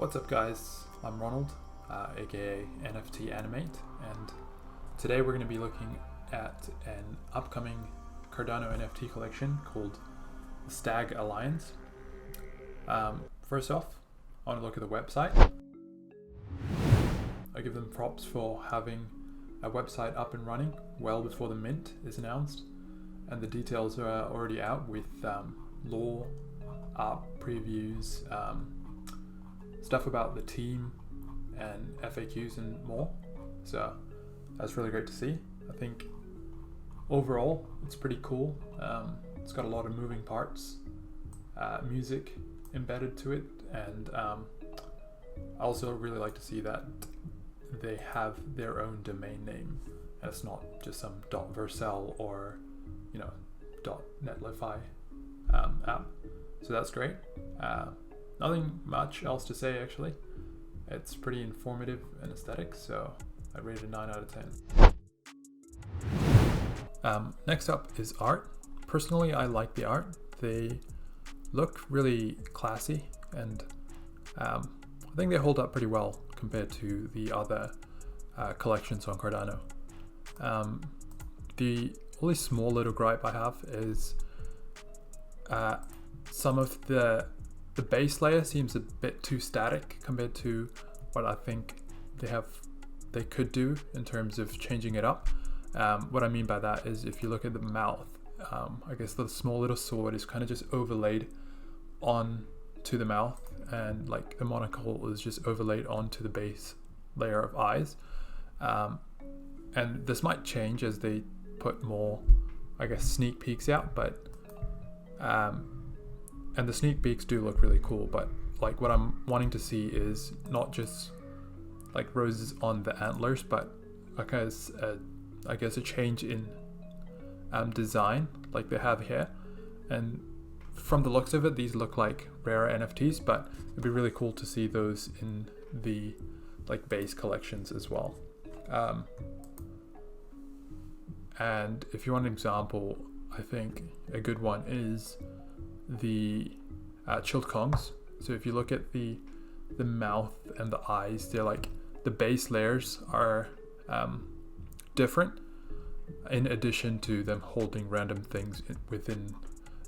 What's up guys, I'm Ronald, aka NFT Animate, and today we're going to be looking at an upcoming Cardano NFT collection called the Stag Alliance. First off, I want to look at the website. I give them props for having a website up and running well before the mint is announced, and the details are already out with lore, art previews, stuff about the team and FAQs and more. So that's really great to see. I think overall it's pretty cool. It's got a lot of moving parts, music embedded to it, and I also really like to see that they have their own domain name and it's not just some .vercel or .netli app. So that's great. Nothing much else to say actually. It's pretty informative and aesthetic, so I rate it a 9 out of 10. Next up is art. Personally, I like the art. They look really classy, and I think they hold up pretty well compared to the other collections on Cardano. The only small little gripe I have is some of the base layer seems a bit too static compared to what I think they could do in terms of changing it up. What I mean by that is if you look at the mouth, I guess the small little sword is kind of just overlaid on to the mouth, and like the monocle is just overlaid onto the base layer of eyes. And this might change as they put more, I guess, sneak peeks out, but and the sneak peeks do look really cool, but like what I'm wanting to see is not just like roses on the antlers, but I guess a change in design like they have here. And from the looks of it, these look like rare NFTs, but it'd be really cool to see those in the like base collections as well. And if you want an example, I think a good one is the chilled Kongs. So if you look at the mouth and the eyes, they're like the base layers are different, in addition to them holding random things within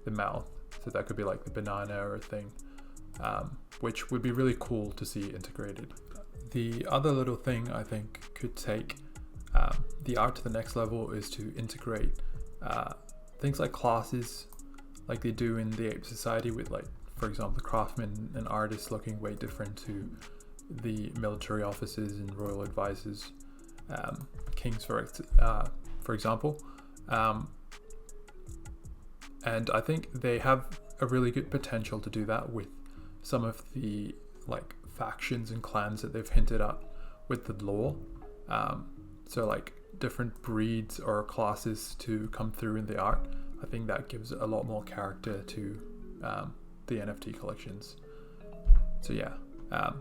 the mouth. So that could be like the banana or a thing, which would be really cool to see integrated. The other little thing I think could take the art to the next level is to integrate things like classes like they do in the Ape Society, with like, for example, the craftsman and artists looking way different to the military officers and royal advisors, kings for example. And I think they have a really good potential to do that with some of the like factions and clans that they've hinted at with the lore. So like different breeds or classes to come through in the art. I think that gives a lot more character to the NFT collections. So yeah,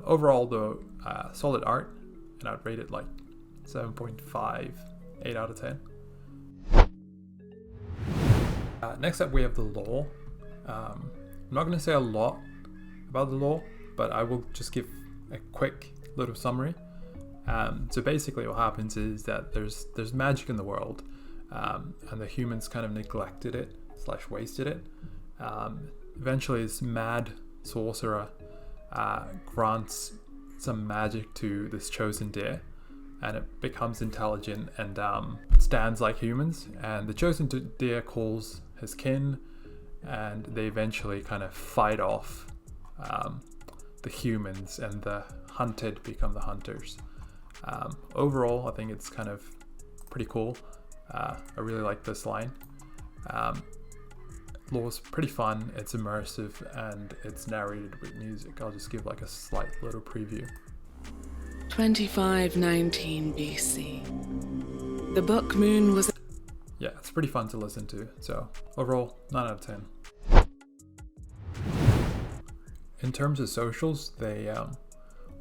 overall though, solid art, and I'd rate it like 7.5, 8 out of 10. Next up we have the lore. I'm not going to say a lot about the lore, but I will just give a quick little summary. So basically what happens is that there's magic in the world, and the humans kind of neglected it / wasted it. Eventually this mad sorcerer grants some magic to this chosen deer, and it becomes intelligent and stands like humans, and the chosen deer calls his kin, and they eventually kind of fight off the humans, and the hunted become the hunters. Overall, I think it's kind of pretty cool. I really like this line. Lore's pretty fun, it's immersive, and it's narrated with music. I'll just give like a slight little preview. 2519 BC. The Buck Moon was... Yeah, it's pretty fun to listen to. So overall, 9 out of 10. In terms of socials, they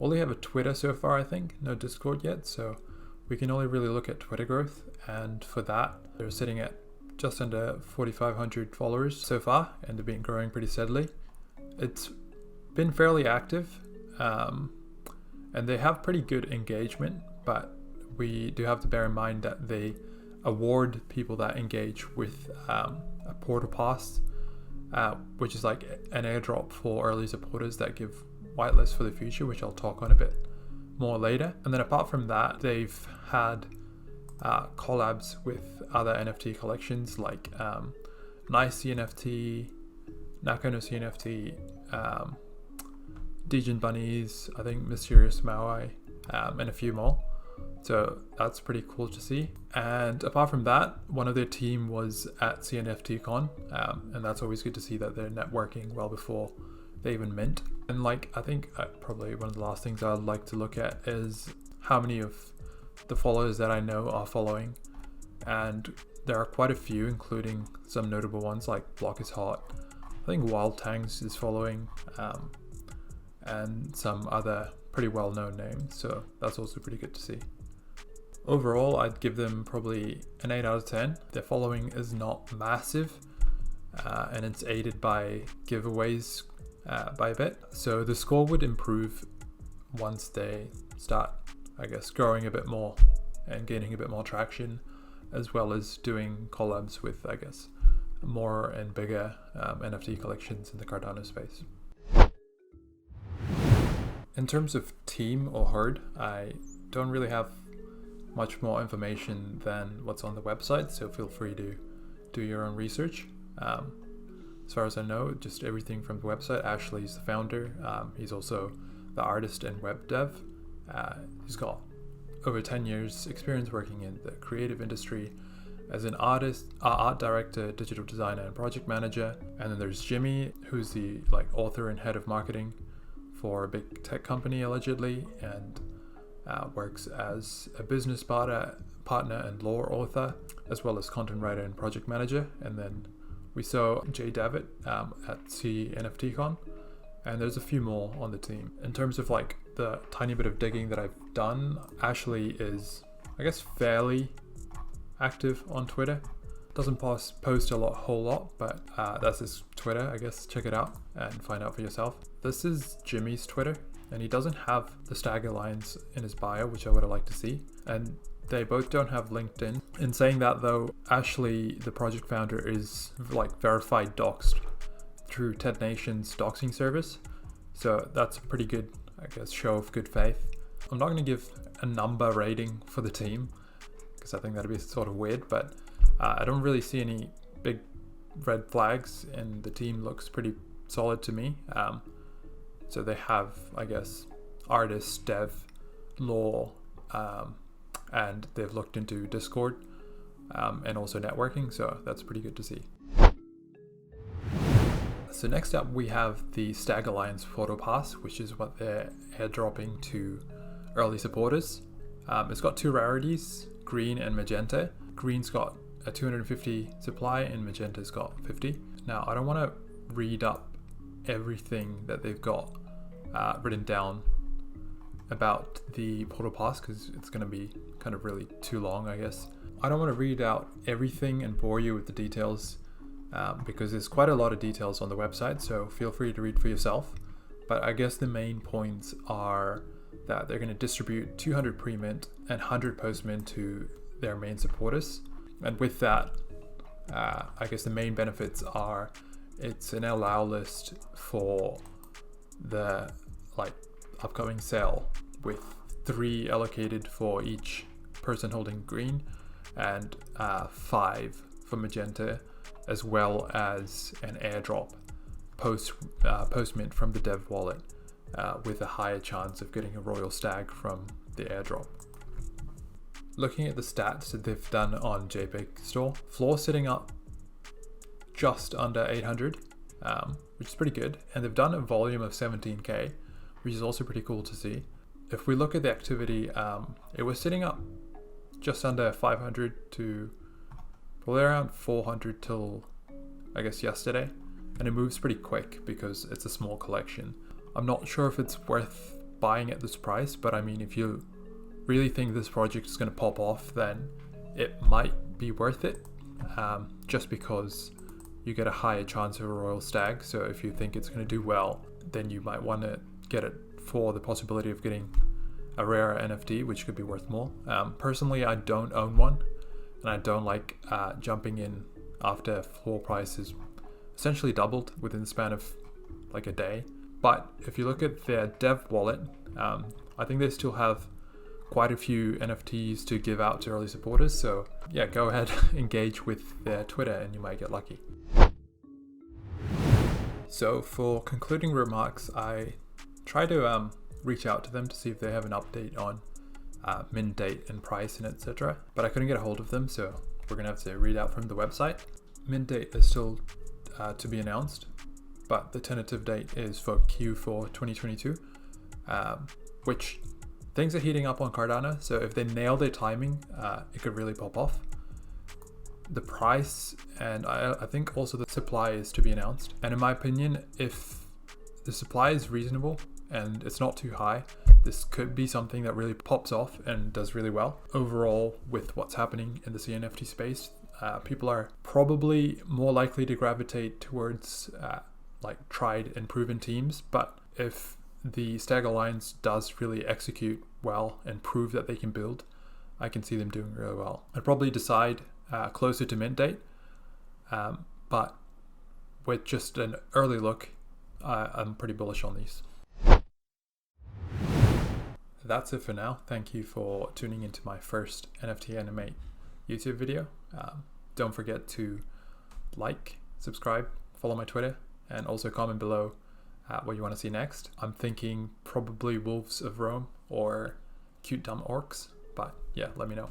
only have a Twitter so far, I think. No Discord yet, so we can only really look at Twitter growth. And for that, they're sitting at just under 4,500 followers so far, and they've been growing pretty steadily. It's been fairly active. and they have pretty good engagement, but we do have to bear in mind that they award people that engage with a portal pass, which is like an airdrop for early supporters that give whitelists for the future, which I'll talk on a bit more later. And then apart from that, they've had collabs with other NFT collections like Nice NFT, Nakano NFT, Degen Bunnies, I think Mysterious Maui, and a few more. So that's pretty cool to see. And apart from that, one of their team was at CNFTCon, and that's always good to see that they're networking well before they even mint. And like, I think probably one of the last things I'd like to look at is how many of the followers that I know are following. And there are quite a few, including some notable ones like Block is Hot. I think Wild Tangs is following, and some other pretty well-known names. So that's also pretty good to see. Overall, I'd give them probably an 8 out of 10. Their following is not massive, and it's aided by giveaways by a bit. So the score would improve once they start, I guess, growing a bit more and gaining a bit more traction, as well as doing collabs with, I guess, more and bigger NFT collections in the Cardano space. In terms of team or herd, I don't really have much more information than what's on the website, so feel free to do your own research. As far as I know, just everything from the website. Ashley's the founder. He's also the artist and web dev. He's got over 10 years experience working in the creative industry as an artist, art director, digital designer, and project manager. And then there's Jimmy, who's the author and head of marketing for a big tech company allegedly, and works as a business partner and lore author, as well as content writer and project manager. And then we saw Jay Davitt at CNFTCon, and there's a few more on the team. In terms of the tiny bit of digging that I've done, Ashley is, I guess, fairly active on Twitter. Doesn't post a whole lot, but that's his Twitter, I guess. Check it out and find out for yourself. This is Jimmy's Twitter, and he doesn't have the Stag Alliance in his bio, which I would have liked to see. And they both don't have LinkedIn. In saying that though, Ashley, the project founder, is verified doxed through TED Nation's doxing service. So that's a pretty good, I guess, show of good faith. I'm not going to give a number rating for the team, because I think that'd be sort of weird, but I don't really see any big red flags, and the team looks pretty solid to me. So they have, I guess, artists, dev, lore, and they've looked into Discord and also networking, so that's pretty good to see. So next up we have the Stag Alliance Photo Pass, which is what they're airdropping to early supporters. It's got two rarities, green and magenta. Green's got a 250 supply and magenta's got 50. Now I don't want to read up everything that they've got written down about the portal pass, because it's going to be kind of really too long, I guess. I don't want to read out everything and bore you with the details, because there's quite a lot of details on the website, so feel free to read for yourself. But I guess the main points are that they're going to distribute 200 pre-mint and 100 post-mint to their main supporters. And with that, I guess the main benefits are it's an allow list for the upcoming sale, with 3 allocated for each person holding green and 5 for magenta, as well as an airdrop post mint from the dev wallet, with a higher chance of getting a royal stag from the airdrop. Looking at the stats that they've done on JPEG Store, floor sitting up just under 800, which is pretty good, and they've done a volume of 17k, which is also pretty cool to see. If we look at the activity, it was sitting up just under 500 to probably around 400 till, I guess, yesterday, and it moves pretty quick because it's a small collection. I'm not sure if it's worth buying at this price, but I mean, if you really think this project is going to pop off, then it might be worth it, just because you get a higher chance of a royal stag. So if you think it's going to do well, then you might want to get it for the possibility of getting a rare NFT, which could be worth more. Personally, I don't own one, and I don't like jumping in after floor price is essentially doubled within the span of like a day. But if you look at their dev wallet, I think they still have quite a few NFTs to give out to early supporters. So yeah, go ahead, engage with their Twitter and you might get lucky. So for concluding remarks, I try to reach out to them to see if they have an update on mint date and price and etc. But I couldn't get a hold of them, so we're gonna have to read out from the website. Mint date is still to be announced, but the tentative date is for Q4 2022, which things are heating up on Cardano. So if they nail their timing, it could really pop off. The price and I think also the supply is to be announced. And in my opinion, if the supply is reasonable and it's not too high, this could be something that really pops off and does really well. Overall, with what's happening in the CNFT space, people are probably more likely to gravitate towards like tried and proven teams. But if the Stag Alliance does really execute well and prove that they can build, I can see them doing really well. I'd probably decide closer to mint date, but with just an early look, I'm pretty bullish on these. That's it for now. Thank you for tuning into my first NFT Animate YouTube video. Don't forget to like, subscribe, follow my Twitter, and also comment below what you want to see next. I'm thinking probably Wolves of Rome or Cute Dumb Orcs, but yeah, let me know.